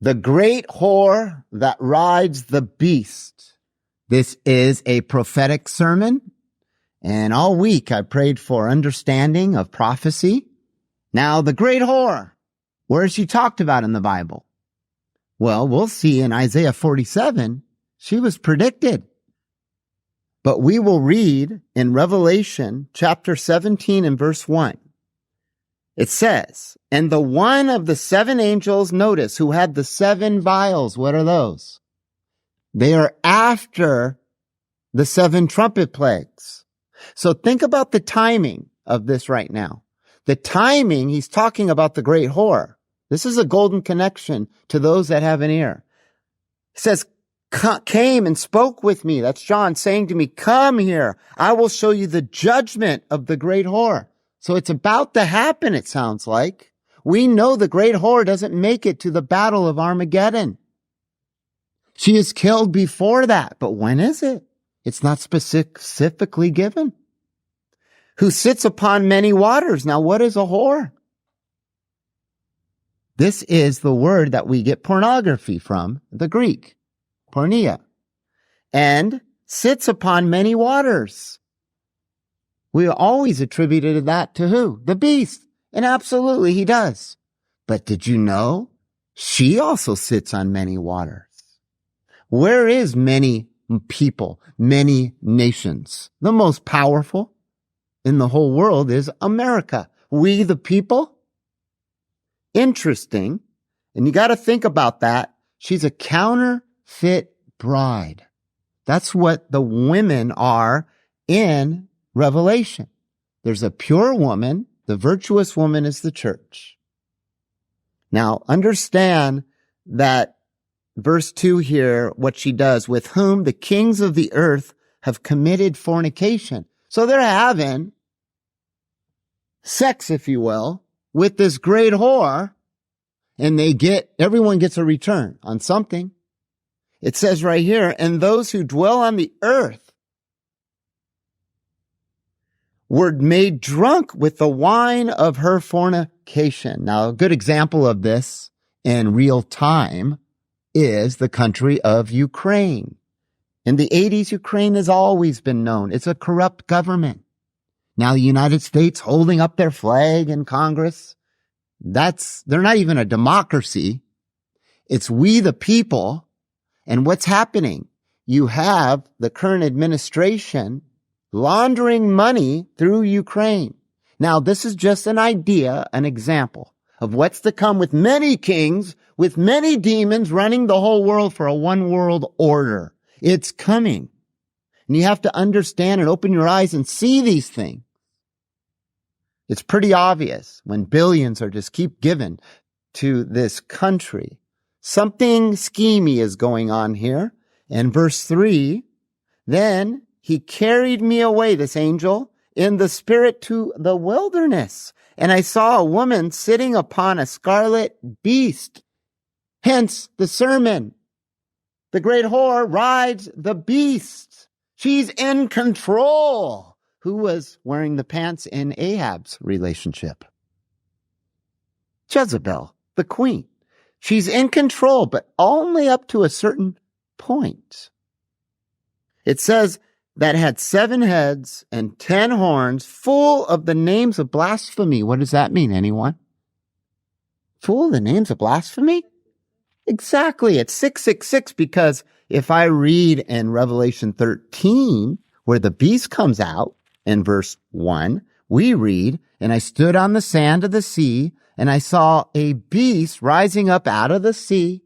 The great whore that rides the beast. This is a prophetic sermon, and all week I prayed for understanding of prophecy. Now, the great whore, where is she talked about in the Bible? Well, we'll see in Isaiah 47, she was predicted. But we will read in Revelation chapter 17 and verse 1. It says, and the one of the seven angels, notice, who had the seven vials, what are those? They are after the seven trumpet plagues. So think about the timing of this right now. The timing, he's talking about the great whore. This is a golden connection to those that have an ear. He says, came and spoke with me. That's John saying to me, come here. I will show you the judgment of the great whore. So it's about to happen, it sounds like. We know the great whore doesn't make it to the battle of Armageddon. She is killed before that. But when is it? It's not specifically given. Who sits upon many waters. Now, what is a whore? This is the word that we get pornography from, the Greek, porneia, and sits upon many waters. We always attributed that to who? The beast. And absolutely he does. But did you know she also sits on many waters? Where is many people, many nations? The most powerful in the whole world is America. We the people? Interesting. And you got to think about that. She's a counterfeit bride. That's what the women are in Revelation. There's a pure woman. The virtuous woman is the church. Now, understand that verse 2 here, what she does, with whom the kings of the earth have committed fornication. So they're having sex, if you will, with this great whore, and everyone gets a return on something. It says right here, and those who dwell on the earth were made drunk with the wine of her fornication. Now, a good example of this in real time is the country of Ukraine. In the 80s, Ukraine has always been known. It's a corrupt government. Now, the United States holding up their flag in Congress, they're not even a democracy. It's we the people. And what's happening? You have the current administration laundering money through Ukraine. Now, this is just an idea, an example of what's to come with many kings, with many demons running the whole world for a one world order. It's coming. And you have to understand and open your eyes and see these things. It's pretty obvious when billions are just keep given to this country. Something schemy is going on here. And verse 3, then he carried me away, this angel, in the spirit to the wilderness. And I saw a woman sitting upon a scarlet beast. Hence the sermon. The great whore rides the beast. She's in control. Who was wearing the pants in Ahab's relationship? Jezebel, the queen. She's in control, but only up to a certain point. It says that had 7 heads and 10 horns, full of the names of blasphemy. What does that mean, anyone? Full of the names of blasphemy? Exactly. It's 666, because if I read in Revelation 13, where the beast comes out, in verse 1, we read, and I stood on the sand of the sea, and I saw a beast rising up out of the sea.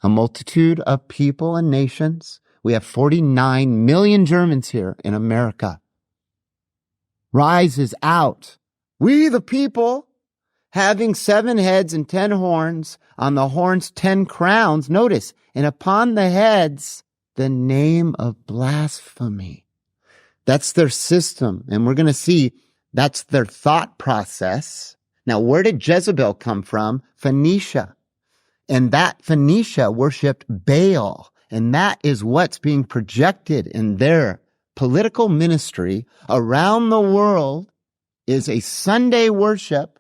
A multitude of people and nations. We have 49 million Germans here in America. Rises out. We the people, having 7 heads and 10 horns, on the horns 10 crowns. Notice, and upon the heads, the name of blasphemy. That's their system. And we're going to see that's their thought process. Now, where did Jezebel come from? Phoenicia. And that Phoenicia worshiped Baal. And that is what's being projected in their political ministry around the world is a Sunday worship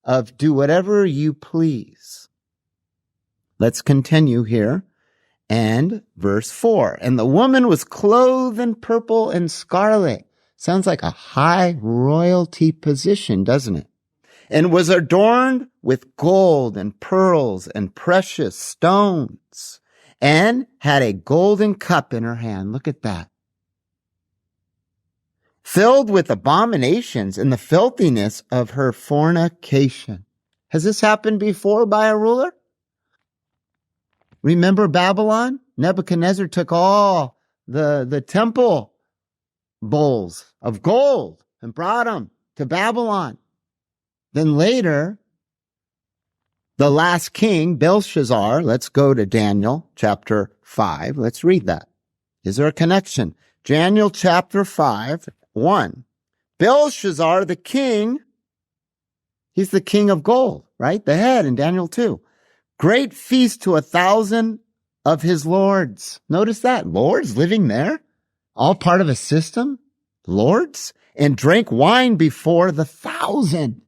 of do whatever you please. Let's continue here. And verse 4, and the woman was clothed in purple and scarlet. Sounds like a high royalty position, doesn't it? And was adorned with gold and pearls and precious stones, and had a golden cup in her hand. Look at that. Filled with abominations and the filthiness of her fornication. Has this happened before by a ruler? Remember Babylon? Nebuchadnezzar took all the temple bowls of gold and brought them to Babylon. Then later, the last king, Belshazzar, let's go to Daniel chapter 5. Let's read that. Is there a connection? Daniel chapter 5, 1. Belshazzar, the king, he's the king of gold, right? The head in Daniel 2. Great feast to 1,000 of his lords. Notice that. Lords living there. All part of a system. Lords. And drank wine before the 1,000.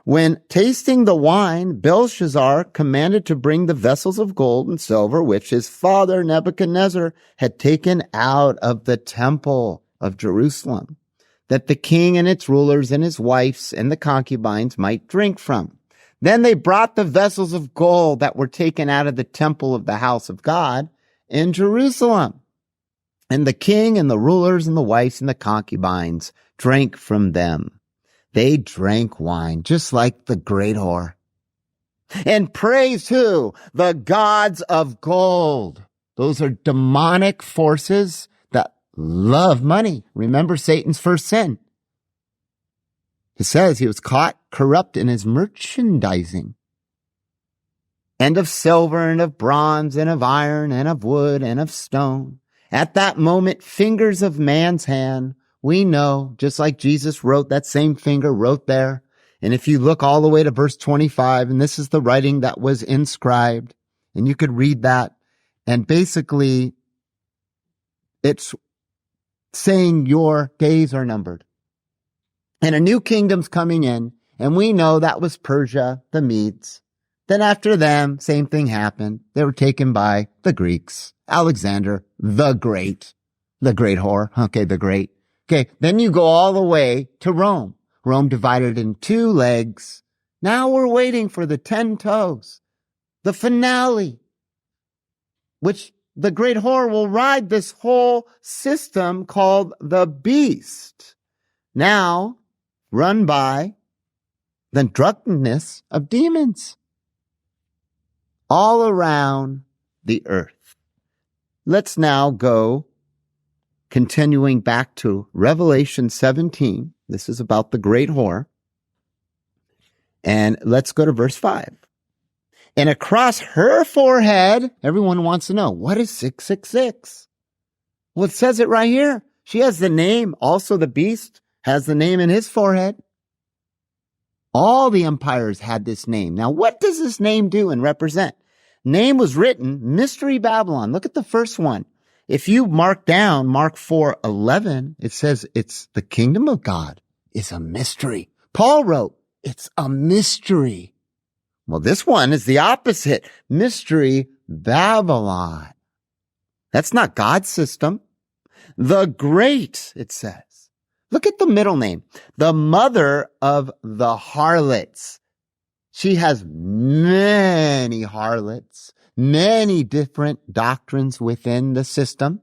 When tasting the wine, Belshazzar commanded to bring the vessels of gold and silver, which his father Nebuchadnezzar had taken out of the temple of Jerusalem, that the king and its rulers and his wives and the concubines might drink from. Then they brought the vessels of gold that were taken out of the temple of the house of God in Jerusalem. And the king and the rulers and the wives and the concubines drank from them. They drank wine just like the great whore. And praised who? The gods of gold. Those are demonic forces that love money. Remember Satan's first sin. It says he was caught corrupt in his merchandising. And of silver and of bronze and of iron and of wood and of stone. At that moment, fingers of man's hand, we know, just like Jesus wrote, that same finger wrote there. And if you look all the way to verse 25, and this is the writing that was inscribed, and you could read that. And basically, it's saying your days are numbered. And a new kingdom's coming in, and we know that was Persia, the Medes. Then after them, same thing happened. They were taken by the Greeks. Alexander, the Great whore. Okay, the Great. Okay, then you go all the way to Rome. Rome divided in 2 legs. Now we're waiting for the 10 toes, the finale, which the great whore will ride this whole system called the beast. Now, run by the drunkenness of demons all around the earth. Let's now go continuing back to Revelation 17. This is about the great whore. And let's go to verse 5. And across her forehead, everyone wants to know, what is 666? Well, it says it right here. She has the name. Also, the beast has the name in his forehead. All the empires had this name. Now, what does this name do and represent? Name was written, Mystery Babylon. Look at the first one. If you mark down Mark 4:11, it says it's the kingdom of God is a mystery. Paul wrote, it's a mystery. Well, this one is the opposite. Mystery Babylon. That's not God's system. The great, it says. Look at the middle name. The mother of the harlots. She has many harlots, many different doctrines within the system.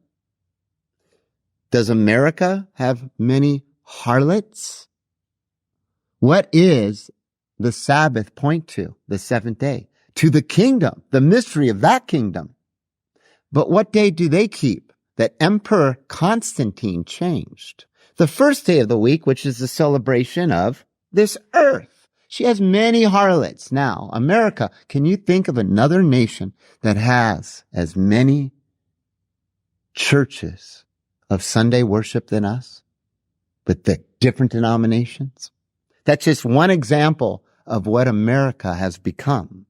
Does America have many harlots? What is the Sabbath point to? The 7th day. To the kingdom, the mystery of that kingdom. But what day do they keep that Emperor Constantine changed? The first day of the week, which is the celebration of this earth. She has many harlots. Now, America, can you think of another nation that has as many churches of Sunday worship than us, with the different denominations? That's just one example of what America has become.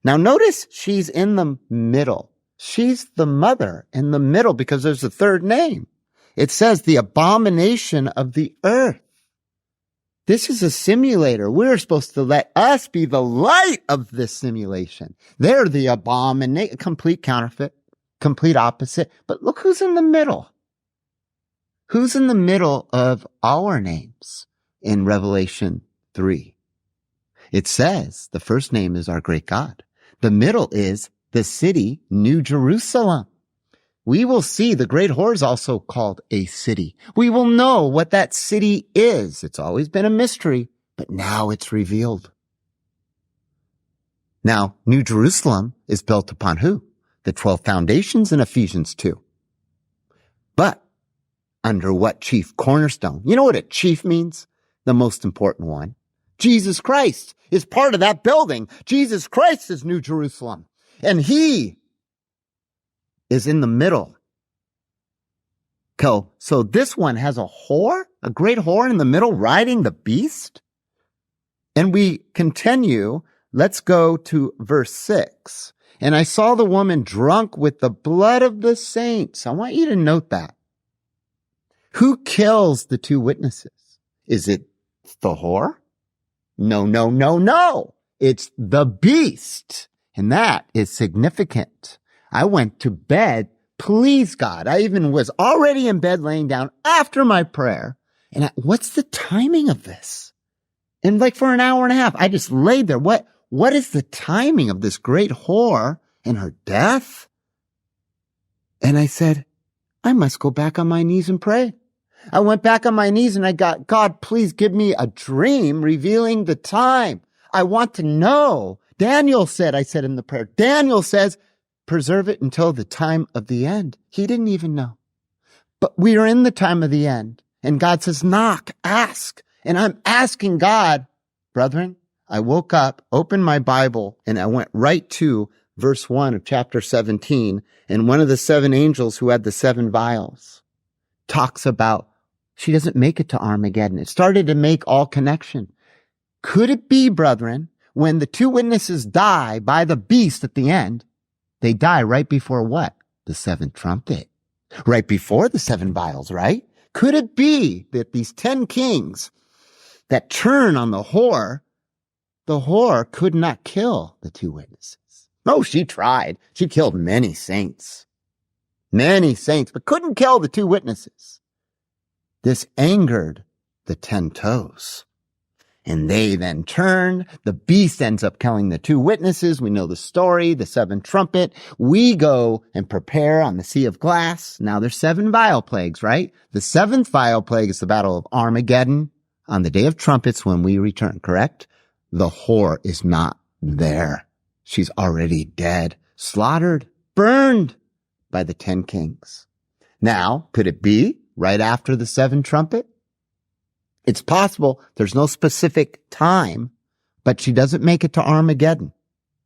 Now, notice she's in the middle. She's the mother in the middle because there's a third name. It says the abomination of the earth. This is a simulator. We're supposed to let us be the light of this simulation. They're the abomination, complete counterfeit, complete opposite. But look who's in the middle. Who's in the middle of our names in Revelation 3? It says the first name is our great God. The middle is the city, New Jerusalem. We will see the great whore is also called a city. We will know what that city is. It's always been a mystery, but now it's revealed. Now, New Jerusalem is built upon who? The 12 foundations in Ephesians 2. But under what chief cornerstone? You know what a chief means? The most important one. Jesus Christ is part of that building. Jesus Christ is New Jerusalem. And he is in the middle. So this one has a whore, a great whore in the middle riding the beast. And we continue. Let's go to verse 6. And I saw the woman drunk with the blood of the saints. I want you to note that. Who kills the two witnesses? Is it the whore? No. It's the beast. And that is significant. I went to bed, please God. I even was already in bed laying down after my prayer. And what's the timing of this? And like for an hour and a half, I just laid there. What is the timing of this great whore and her death? And I said, I must go back on my knees and pray. I went back on my knees and I got, God, please give me a dream revealing the time. I want to know. Daniel said, I said in the prayer, Daniel says, preserve it until the time of the end. He didn't even know. But we are in the time of the end. And God says, knock, ask. And I'm asking God, brethren, I woke up, opened my Bible, and I went right to verse 1 of chapter 17. And one of the 7 angels who had the 7 vials talks about she doesn't make it to Armageddon. It started to make all connection. Could it be, brethren, when the 2 witnesses die by the beast at the end, they die right before what? The 7th trumpet. Right before the 7 vials, right? Could it be that these 10 kings that turn on the whore could not kill the 2 witnesses? No, she tried. She killed many saints, but couldn't kill the 2 witnesses. This angered the 10 toes. And they then turned. The beast ends up killing the 2 witnesses. We know the story, the 7th trumpet. We go and prepare on the Sea of Glass. Now there's 7 vial plagues, right? The 7th vial plague is the Battle of Armageddon on the Day of Trumpets when we return, correct? The whore is not there. She's already dead, slaughtered, burned by the 10 kings. Now, could it be right after the 7th trumpet? It's possible. There's no specific time, but she doesn't make it to Armageddon.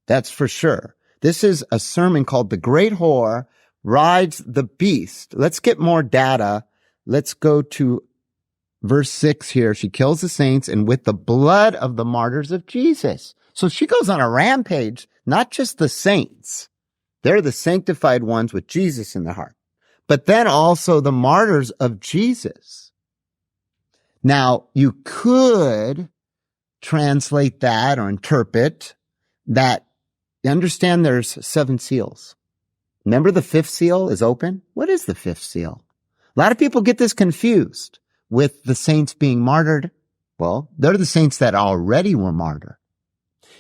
That's for sure. This is a sermon called The Great Whore Rides the Beast. Let's get more data. Let's go to verse 6 here. She kills the saints and with the blood of the martyrs of Jesus. So she goes on a rampage, not just the saints. They're the sanctified ones with Jesus in their heart, but then also the martyrs of Jesus. Now, you could translate that or interpret that. You understand there's 7 seals. Remember the 5th seal is open? What is the 5th seal? A lot of people get this confused with the saints being martyred. Well, they're the saints that already were martyred.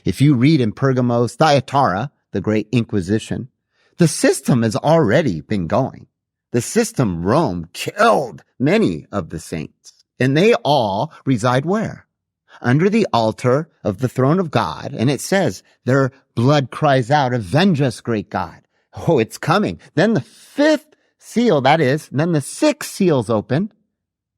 If you read in Pergamos, Thyatira, the Great Inquisition, the system has already been going. The system, Rome, killed many of the saints. And they all reside where? Under the altar of the throne of God. And it says their blood cries out, avenge us, great God. Oh, it's coming. Then the 5th seal, that is, then the 6th seal's open.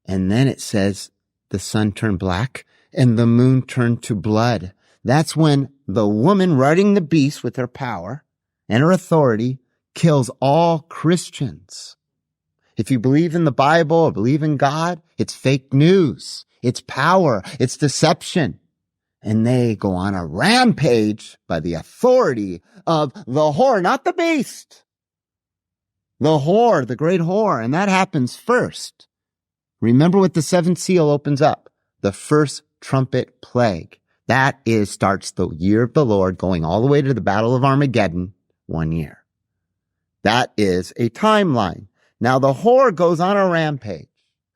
And then it says the sun turned black and the moon turned to blood. That's when the woman riding the beast with her power and her authority kills all Christians. If you believe in the Bible or believe in God, it's fake news. It's power. It's deception. And they go on a rampage by the authority of the whore, not the beast. The whore, the great whore, and that happens first. Remember what the seventh seal opens up. The first trumpet plague. That starts the year of the Lord going all the way to the Battle of Armageddon, 1 year. That is a timeline. Now the whore goes on a rampage.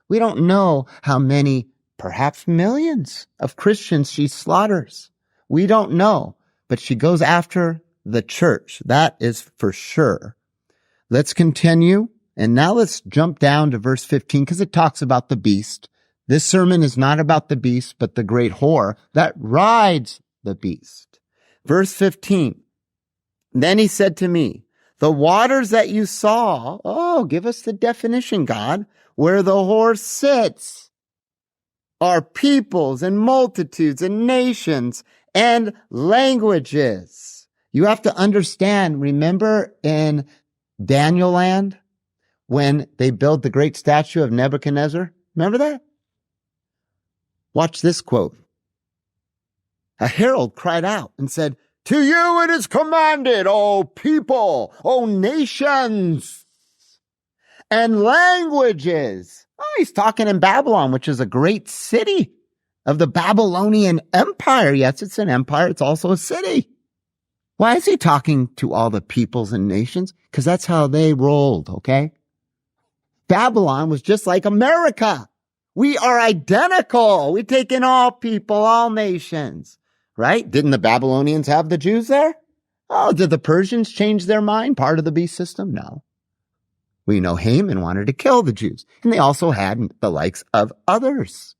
We don't know how many, perhaps millions of Christians she slaughters. We don't know, but she goes after the church. That is for sure. Let's continue. And now let's jump down to verse 15 because it talks about the beast. This sermon is not about the beast, but the great whore that rides the beast. Verse 15. Then he said to me, the waters that you saw, give us the definition, God, where the whore sits are peoples and multitudes and nations and languages. You have to understand, remember in Daniel land, when they built the great statue of Nebuchadnezzar? Remember that? Watch this quote. A herald cried out and said, to you it is commanded, O people, O nations, and languages. He's talking in Babylon, which is a great city of the Babylonian Empire. Yes, it's an empire. It's also a city. Why is he talking to all the peoples and nations? Because that's how they rolled, okay? Babylon was just like America. We are identical. We take in all people, all nations, right? Didn't the Babylonians have the Jews there? Did the Persians change their mind? Part of the beast system? No. We know Haman wanted to kill the Jews, and they also had the likes of others.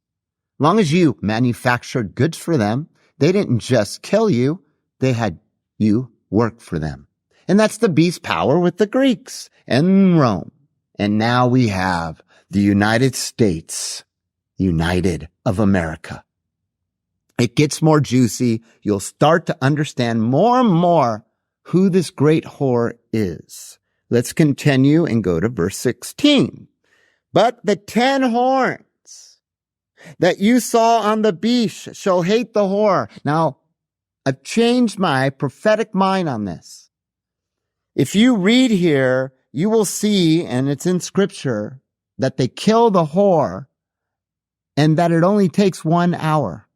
As long as you manufactured goods for them, they didn't just kill you, they had you work for them. And that's the beast power with the Greeks and Rome. And now we have the United States, United of America. It gets more juicy. You'll start to understand more and more who this great whore is. Let's continue and go to verse 16. But the 10 horns that you saw on the beast shall hate the whore. Now, I've changed my prophetic mind on this. If you read here, you will see, and it's in scripture, that they kill the whore and that it only takes 1 hour.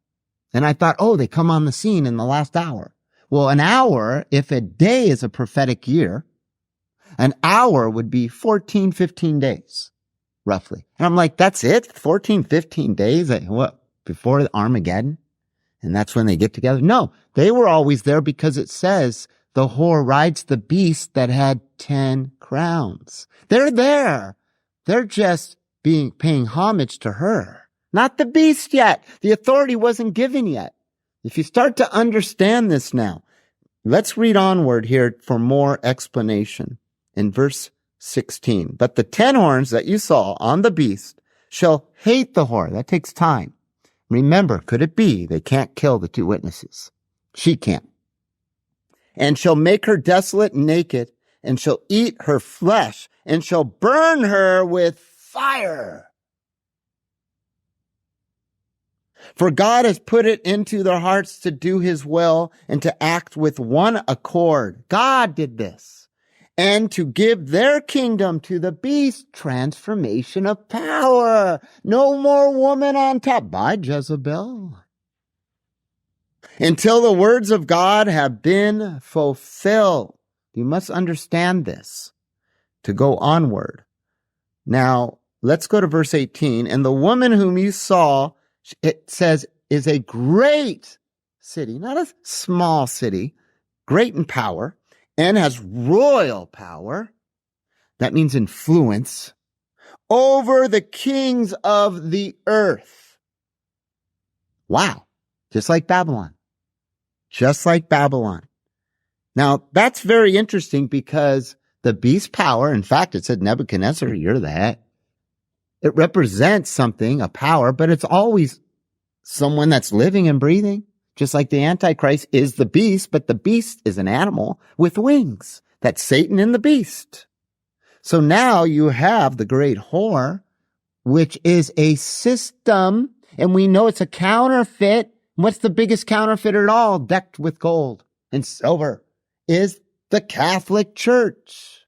And I thought, they come on the scene in the last hour. Well, an hour, if a day is a prophetic year, an hour would be 14, 15 days, roughly. And I'm like, that's it? 14, 15 days? What? Before Armageddon? And that's when they get together? No, they were always there because it says the whore rides the beast that had 10 crowns. They're there. They're just paying homage to her. Not the beast yet. The authority wasn't given yet. If you start to understand this now, let's read onward here for more explanation. In verse 16, but the 10 horns that you saw on the beast shall hate the whore. That takes time. Remember, could it be they can't kill the 2 witnesses? She can't. And shall make her desolate and naked, and shall eat her flesh, and shall burn her with fire. For God has put it into their hearts to do his will and to act with one accord. God did this. And to give their kingdom to the beast, transformation of power. No more woman on top. By Jezebel. Until the words of God have been fulfilled. You must understand this to go onward. Now, let's go to verse 18. And the woman whom you saw, it says, is a great city, not a small city, great in power, and has royal power. That means influence over the kings of the earth. Wow. Just like Babylon. Just like Babylon. Now, that's very interesting because the beast power, in fact, it said Nebuchadnezzar, you're the head. It represents something, a power, but it's always someone that's living and breathing. Just like the Antichrist is the beast, but the beast is an animal with wings. That's Satan and the beast. So now you have the great whore, which is a system, and we know it's a counterfeit. What's the biggest counterfeit at all? Decked with gold and silver is the Catholic Church.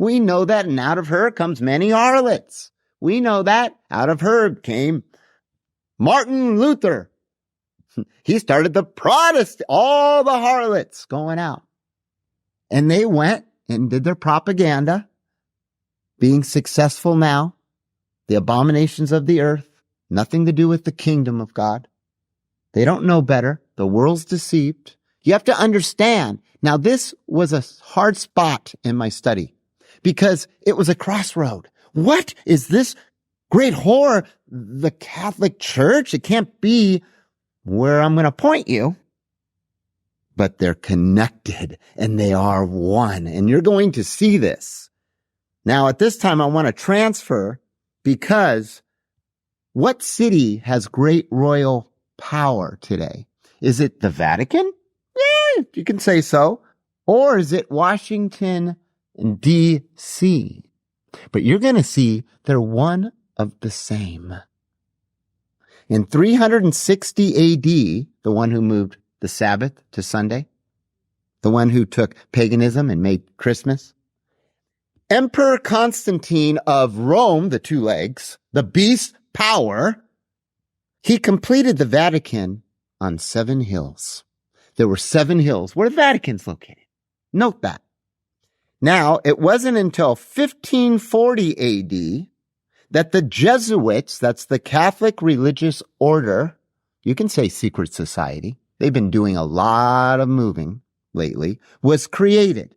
We know that, and out of her comes many harlots. We know that. Out of her came Martin Luther. He started the Protestant, all the harlots going out. And they went and did their propaganda, being successful now. The abominations of the earth, nothing to do with the kingdom of God. They don't know better. The world's deceived. You have to understand. Now, this was a hard spot in my study because it was a crossroad. What is this great horror? The Catholic Church? It can't be where I'm going to point you. But they're connected and they are one. And you're going to see this. Now, at this time, I want to transfer because what city has great royal power today? Is it the Vatican? Yeah, you can say so. Or is it Washington, D.C.? But you're going to see they're one of the same. In 360 A.D., the one who moved the Sabbath to Sunday, the one who took paganism and made Christmas, Emperor Constantine of Rome, the two legs, the beast power, he completed the Vatican on 7 hills. There were 7 hills where the Vatican's located. Note that. Now, it wasn't until 1540 AD that the Jesuits, that's the Catholic religious order, you can say secret society, they've been doing a lot of moving lately, was created.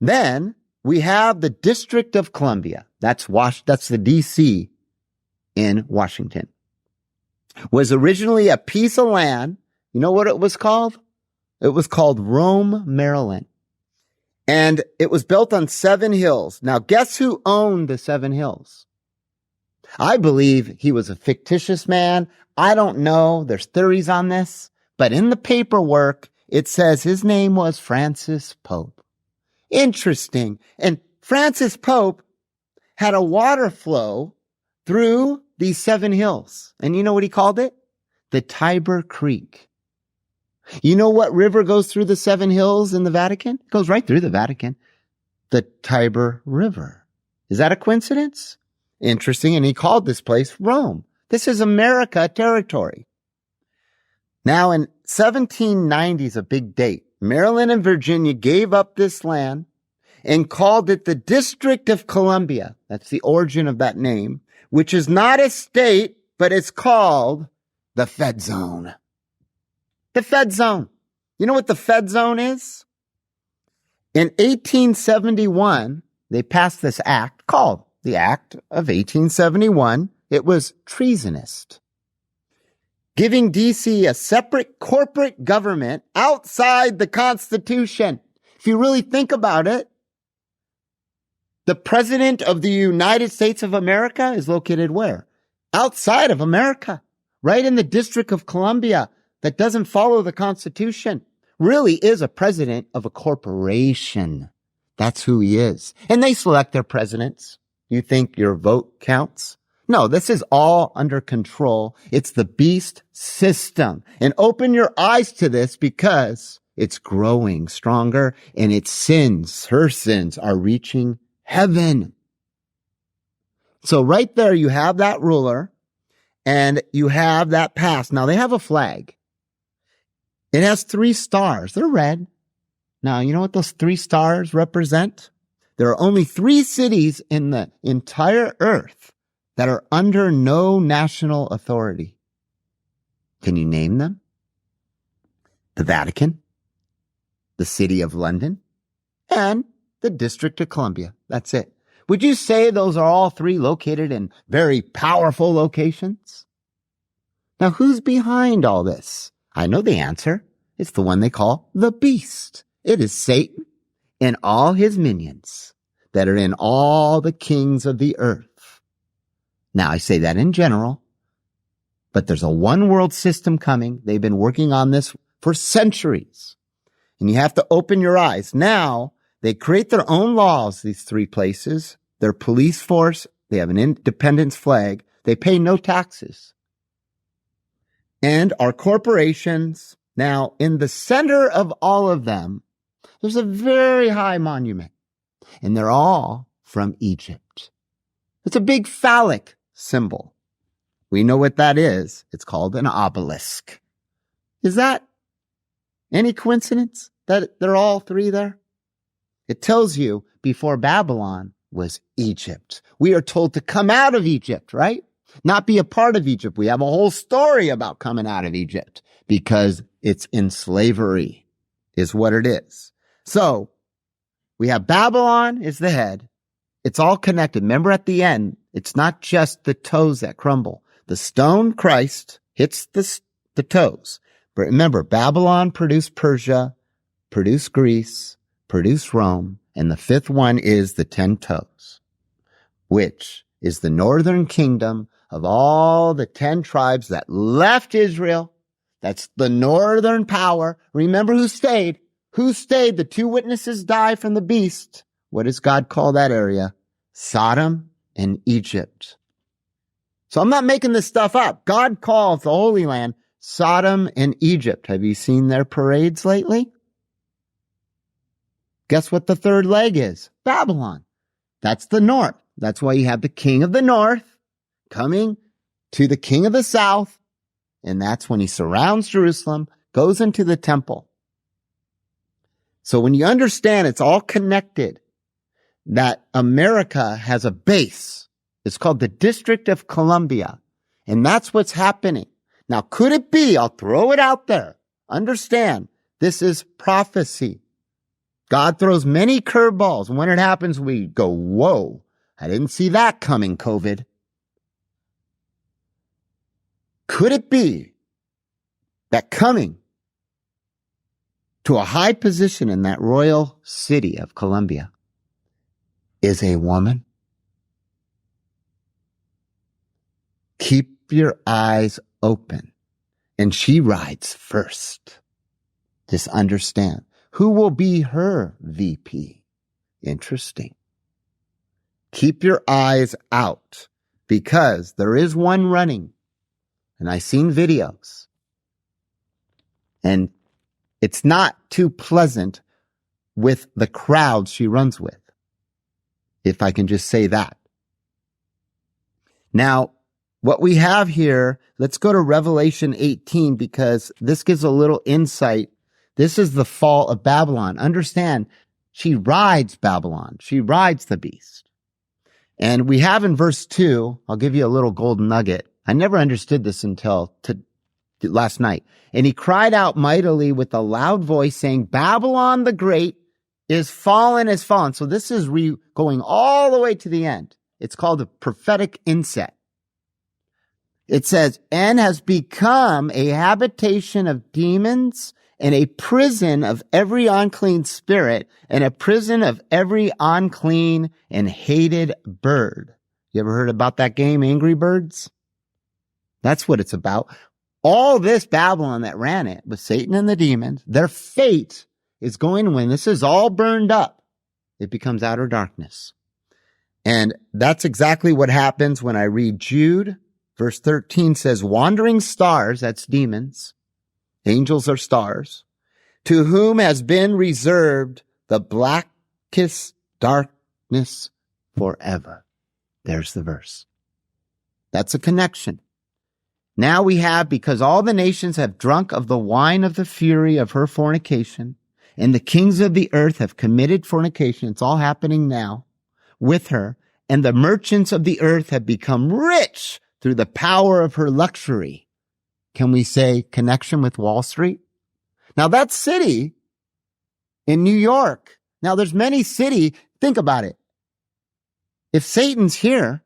Then we have the District of Columbia. That's the D.C. in Washington. Was originally a piece of land. You know what it was called? It was called Rome, Maryland. And it was built on 7 hills. Now, guess who owned the 7 hills? I believe he was a fictitious man. I don't know. There's theories on this. But in the paperwork, it says his name was Francis Pope. Interesting. And Francis Pope had a water flow through these 7 hills. And you know what he called it? The Tiber Creek. You know what river goes through the 7 hills in the Vatican? It goes right through the Vatican. The Tiber River. Is that a coincidence? Interesting. And he called this place Rome. This is America territory. Now in 1790 is a big date. Maryland and Virginia gave up this land and called it the District of Columbia. That's the origin of that name, which is not a state, but it's called the Fed Zone. The Fed Zone. You know what the Fed Zone is? In 1871, they passed this act called the Act of 1871. It was treasonous, giving D.C. a separate corporate government outside the Constitution. If you really think about it, the President of the United States of America is located where? Outside of America, right in the District of Columbia that doesn't follow the Constitution. Really is a president of a corporation. That's who he is. And they select their presidents. You think your vote counts? No, this is all under control. It's the beast system. And open your eyes to this because it's growing stronger and its sins, her sins, are reaching heaven. So right there you have that ruler and you have that pass. Now they have a flag. It has 3 stars. They're red. Now, you know what those 3 stars represent? There are only 3 cities in the entire earth that are under no national authority. Can you name them? The Vatican, the City of London, and the District of Columbia. That's it. Would you say those are all 3 located in very powerful locations? Now, who's behind all this? I know the answer. It's the one they call the beast. It is Satan and all his minions that are in all the kings of the earth. Now, I say that in general, but there's a one world system coming. They've been working on this for centuries. And you have to open your eyes. Now, they create their own laws, these 3 places. Their police force, they have an independence flag. They pay no taxes. And our corporations, now in the center of all of them, there's a very high monument. and they're all from Egypt. It's a big phallic symbol. We know what that is. It's called an obelisk. Is that any coincidence that they're all three there? It tells you before Babylon was Egypt. We are told to come out of Egypt, right? Not be a part of Egypt. We have a whole story about coming out of Egypt because it's in slavery is what it is. So we have Babylon is the head. It's all connected. Remember at the end, it's not just the toes that crumble. The stone, Christ, hits the toes. But remember, Babylon produced Persia, produced Greece, produced Rome, and the fifth one is the 10 toes, which is the northern kingdom of all the 10 tribes that left Israel. That's the northern power. Remember who stayed? Who stayed? The 2 witnesses die from the beast. What does God call that area? Sodom and Egypt. So I'm not making this stuff up. God calls the Holy Land Sodom and Egypt. Have you seen their parades lately? Guess what the third leg is? Babylon. That's the north. That's why you have the king of the north coming to the king of the south. And that's when he surrounds Jerusalem, goes into the temple. So when you understand it's all connected, that America has a base. It's called the District of Columbia. And that's what's happening. Now, could it be? I'll throw it out there. Understand, this is prophecy. God throws many curveballs. And when it happens, we go, whoa, I didn't see that coming, COVID. Could it be that coming to a high position in that royal city of Columbia is a woman? Keep your eyes open. And she rides first. Just understand. Who will be her VP? Interesting. Keep your eyes out because there is one running. And I've seen videos. And it's not too pleasant with the crowd she runs with. If I can just say that. Now, what we have here, let's go to Revelation 18 because this gives a little insight. This is the fall of Babylon. Understand, she rides Babylon. She rides the beast. And we have in verse 2, I'll give you a little golden nugget. I never understood this until last night. And he cried out mightily with a loud voice saying, Babylon the Great is fallen. So this is going all the way to the end. It's called a prophetic inset. It says, and has become a habitation of demons and a prison of every unclean spirit and a prison of every unclean and hated bird. You ever heard about that game, Angry Birds? That's what it's about. All this Babylon that ran it with Satan and the demons, their fate is going when this is all burned up. It becomes outer darkness. And that's exactly what happens when I read Jude. Verse 13 says, wandering stars, that's demons. Angels are stars. To whom has been reserved the blackest darkness forever. There's the verse. That's a connection. Now we have, because all the nations have drunk of the wine of the fury of her fornication, and the kings of the earth have committed fornication. It's all happening now with her. And the merchants of the earth have become rich through the power of her luxury. Can we say connection with Wall Street? Now that city in New York. Now there's many cities. Think about it. If Satan's here,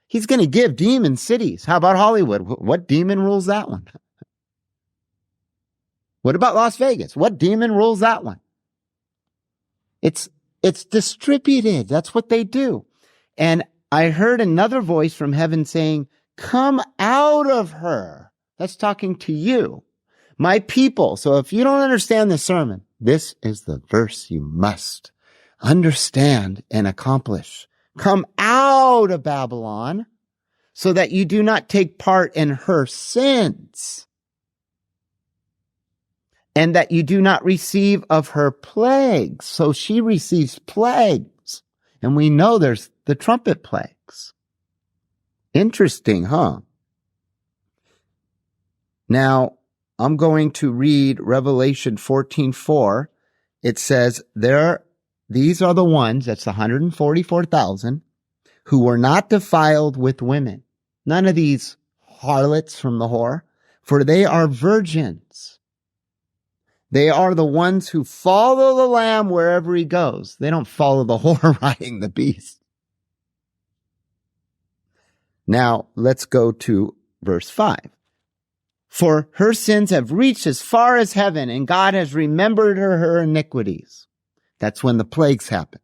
he's going to give demon cities. How about Hollywood? What demon rules that one? What about Las Vegas? What demon rules that one? It's distributed. That's what they do. And I heard another voice from heaven saying, come out of her. That's talking to you, my people. So if you don't understand the sermon, this is the verse you must understand and accomplish. Come out of Babylon so that you do not take part in her sins and that you do not receive of her plagues. So she receives plagues. And we know there's the trumpet plagues. Interesting, huh? Now, I'm going to read Revelation 14:4. It says, these are the ones, that's the 144,000, who were not defiled with women. None of these harlots from the whore, for they are virgins. They are the ones who follow the Lamb wherever he goes. They don't follow the whore riding the beast. Now, let's go to verse 5. For her sins have reached as far as heaven, and God has remembered her iniquities. That's when the plagues happen.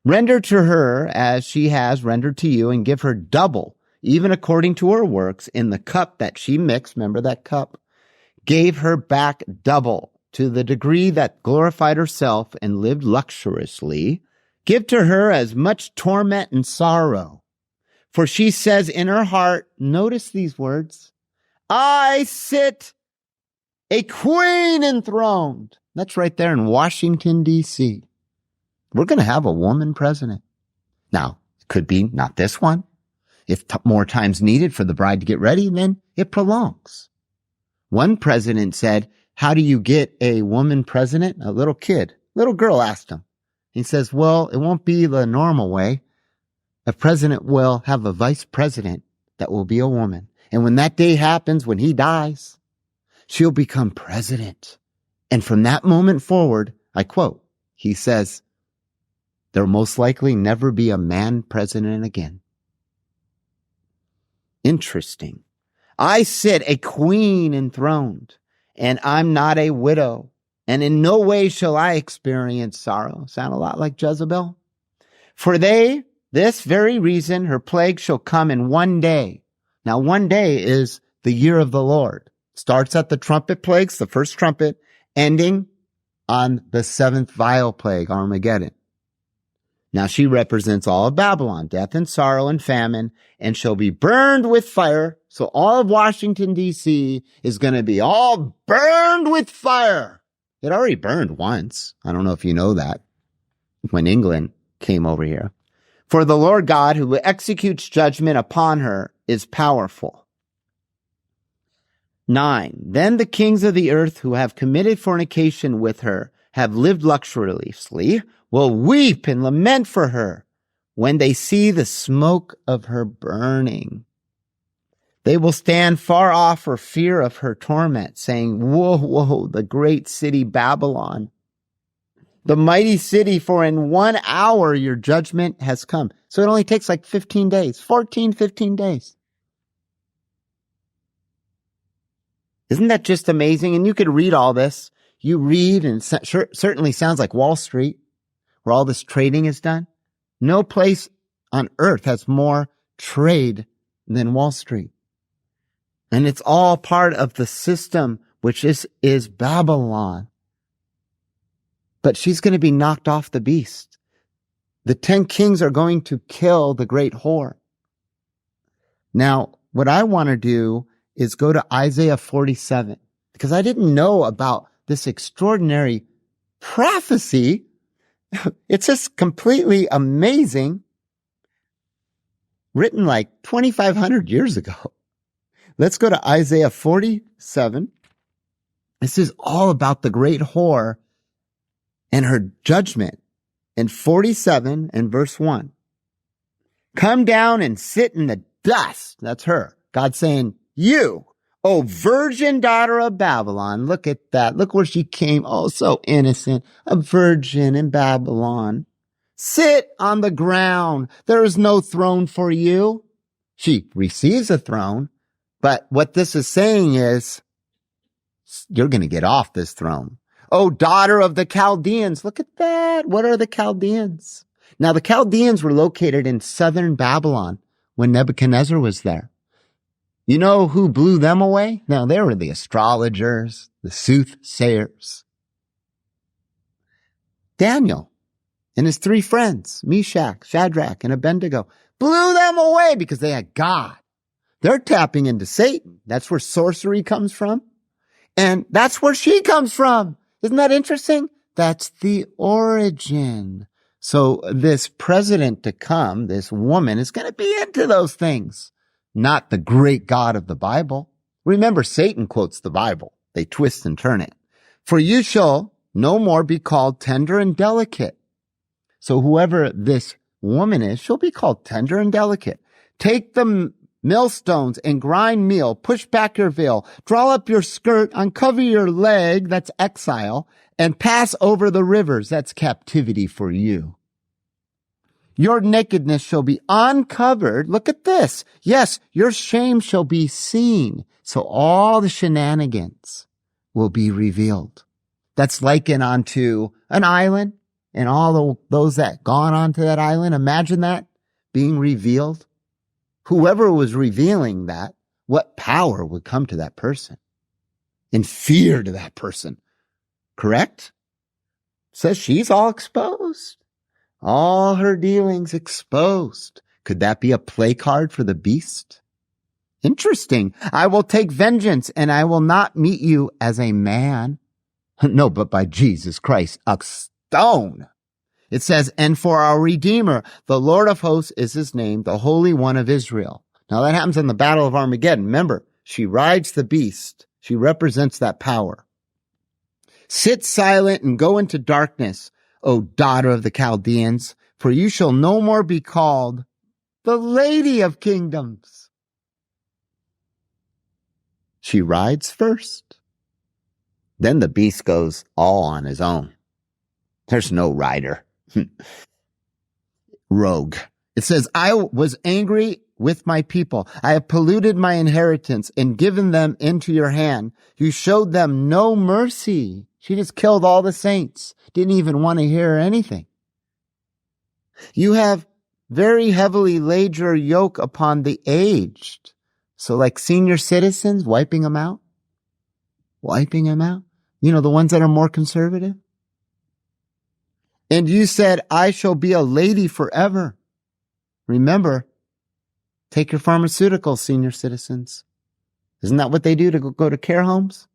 Render to her as she has rendered to you, and give her double, even according to her works, in the cup that she mixed. Remember that cup? Gave her back double, to the degree that glorified herself and lived luxuriously. Give to her as much torment and sorrow. For she says in her heart, notice these words, I sit a queen enthroned. That's right there in Washington, D.C. We're going to have a woman president. Now, it could be not this one. If more time's needed for the bride to get ready, then it prolongs. One president said, how do you get a woman president? A little girl asked him. He says, well, it won't be the normal way. A president will have a vice president that will be a woman. And when that day happens, when he dies, she'll become president. And from that moment forward, I quote, he says, there'll most likely never be a man president again. Interesting. I sit a queen enthroned, and I'm not a widow, and in no way shall I experience sorrow. Sound a lot like Jezebel? For this very reason, her plague shall come in one day. Now, one day is the year of the Lord. Starts at the trumpet plagues, the first trumpet, ending on the seventh vial plague, Armageddon. Now, she represents all of Babylon, death and sorrow and famine, and shall be burned with fire. So all of Washington, D.C. is going to be all burned with fire. It already burned once. I don't know if you know that, when England came over here. For the Lord God, who executes judgment upon her, is powerful. 9. Then the kings of the earth who have committed fornication with her, have lived luxuriously, will weep and lament for her when they see the smoke of her burning. They will stand far off for fear of her torment, saying, woe, woe, the great city Babylon, the mighty city, for in 1 hour your judgment has come. So it only takes like 15 days, 15 days. Isn't that just amazing? And you could read all this. You read, and it certainly sounds like Wall Street, where all this trading is done. No place on earth has more trade than Wall Street. And it's all part of the system, which is Babylon. But she's going to be knocked off the beast. The 10 kings are going to kill the great whore. Now, what I want to do is go to Isaiah 47, because I didn't know about this extraordinary prophecy. It's just completely amazing. Written like 2,500 years ago. Let's go to Isaiah 47. This is all about the great whore and her judgment. In 47 and verse 1. Come down and sit in the dust. That's her. God saying, you, O virgin daughter of Babylon. Look at that. Look where she came. Oh, so innocent. A virgin in Babylon. Sit on the ground. There is no throne for you. She receives a throne. But what this is saying is, you're going to get off this throne. Oh, daughter of the Chaldeans. Look at that. What are the Chaldeans? Now, the Chaldeans were located in southern Babylon when Nebuchadnezzar was there. You know who blew them away? No, they were the astrologers, the soothsayers. Daniel and his 3 friends, Meshach, Shadrach, and Abednego, blew them away because they had God. They're tapping into Satan. That's where sorcery comes from. And that's where she comes from. Isn't that interesting? That's the origin. So this president to come, this woman, is going to be into those things, not the great God of the Bible. Remember, Satan quotes the Bible. They twist and turn it. For you shall no more be called tender and delicate. So whoever this woman is, she'll be called tender and delicate. Take the millstones and grind meal, push back your veil, draw up your skirt, uncover your leg, that's exile, and pass over the rivers, that's captivity for you. Your nakedness shall be uncovered. Look at this. Yes, your shame shall be seen. So all the shenanigans will be revealed. That's likened onto an island and all those that gone onto that island. Imagine that being revealed. Whoever was revealing that, what power would come to that person and fear to that person. Correct? Says she's all exposed. All her dealings exposed. Could that be a play card for the beast? Interesting. I will take vengeance and I will not meet you as a man. No, but by Jesus Christ, a stone. It says, and for our Redeemer, the Lord of hosts is his name, the Holy One of Israel. Now that happens in the Battle of Armageddon. Remember, she rides the beast. She represents that power. Sit silent and go into darkness, O daughter of the Chaldeans, for you shall no more be called the Lady of Kingdoms. She rides first. Then the beast goes all on his own. There's no rider. Rogue. It says, I was angry with my people. I have polluted my inheritance and given them into your hand. You showed them no mercy. She just killed all the saints. Didn't even want to hear anything. You have very heavily laid your yoke upon the aged. So like senior citizens, wiping them out. Wiping them out. You know, the ones that are more conservative. And you said, I shall be a lady forever. Remember, take your pharmaceuticals, senior citizens. Isn't that what they do to go to care homes?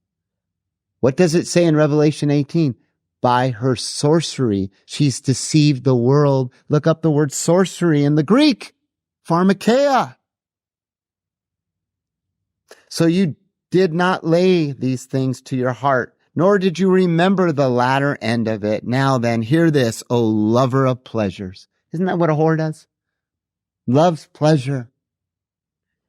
What does it say in Revelation 18? By her sorcery, she's deceived the world. Look up the word sorcery in the Greek. Pharmakeia. So you did not lay these things to your heart, nor did you remember the latter end of it. Now then, hear this, O lover of pleasures. Isn't that what a whore does? Loves pleasure.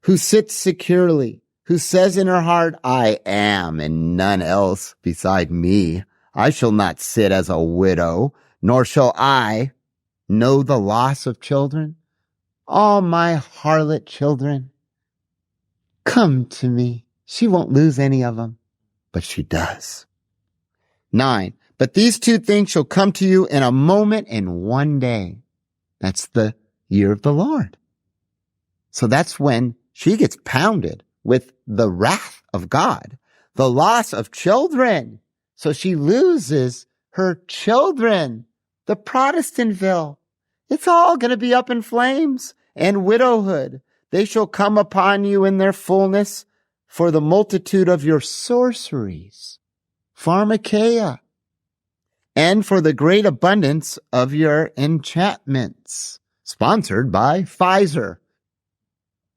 Who sits securely, who says in her heart, I am, and none else beside me. I shall not sit as a widow, nor shall I know the loss of children. All my harlot children, come to me. She won't lose any of them, but she does. 9. But these two things shall come to you in a moment, in one day. That's the year of the Lord. So that's when she gets pounded with the wrath of God, the loss of children. So she loses her children, the Protestantville. It's all going to be up in flames, and widowhood. They shall come upon you in their fullness for the multitude of your sorceries, pharmakeia, and for the great abundance of your enchantments. Sponsored by Pfizer.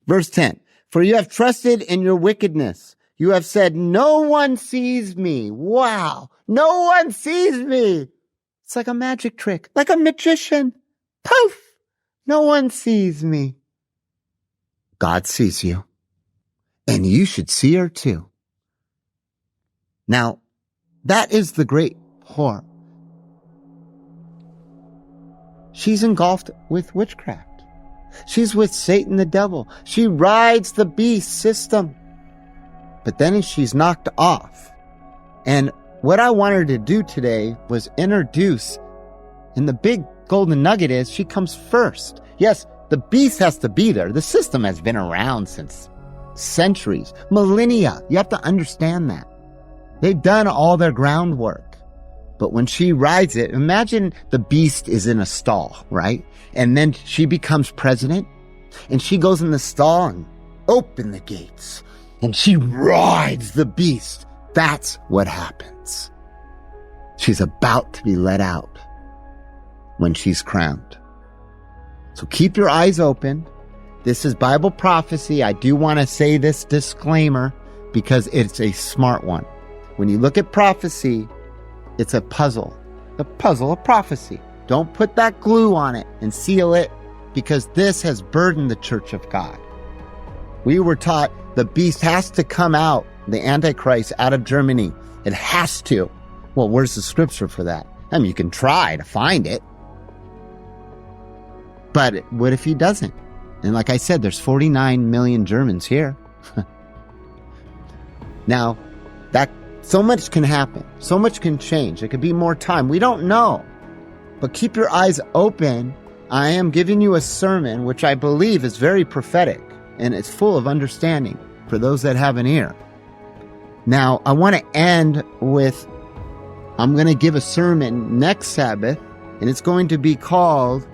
Verse 10, for you have trusted in your wickedness. You have said, no one sees me. Wow. No one sees me. It's like a magic trick, like a magician. Poof. No one sees me. God sees you. And you should see her too. Now, that is the great whore. She's engulfed with witchcraft. She's with Satan the devil. She rides the beast system. But then she's knocked off. And what I wanted to do today was introduce, and the big golden nugget is she comes first. Yes, the beast has to be there. The system has been around since centuries, millennia. You have to understand that. They've done all their groundwork. But when she rides it, imagine the beast is in a stall, right? And then she becomes president, and she goes in the stall and open the gates, and she rides the beast. That's what happens. She's about to be let out. when she's crowned. So keep your eyes open. This is Bible prophecy. I do want to say this disclaimer because it's a smart one. When you look at prophecy, it's a puzzle of prophecy. Don't put that glue on it and seal it, because this has burdened the church of God. We were taught the beast has to come out, the Antichrist, out of Germany. It has to. Well, where's the scripture for that? I mean, you can try to find it. But what if he doesn't? And like I said, there's 49 million Germans here. Now, that so much can happen. So much can change. It could be more time. We don't know. But keep your eyes open. I am giving you a sermon, which I believe is very prophetic, and it's full of understanding for those that have an ear. Now, I want to end with, I'm going to give a sermon next Sabbath, and it's going to be called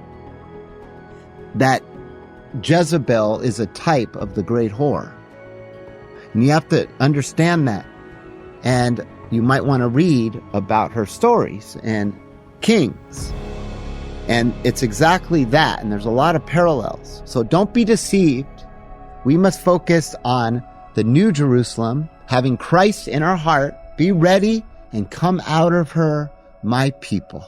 that Jezebel is a type of the great whore. And you have to understand that. And you might want to read about her stories and Kings. And it's exactly that. And there's a lot of parallels. So don't be deceived. We must focus on the New Jerusalem, having Christ in our heart. Be ready and come out of her, my people.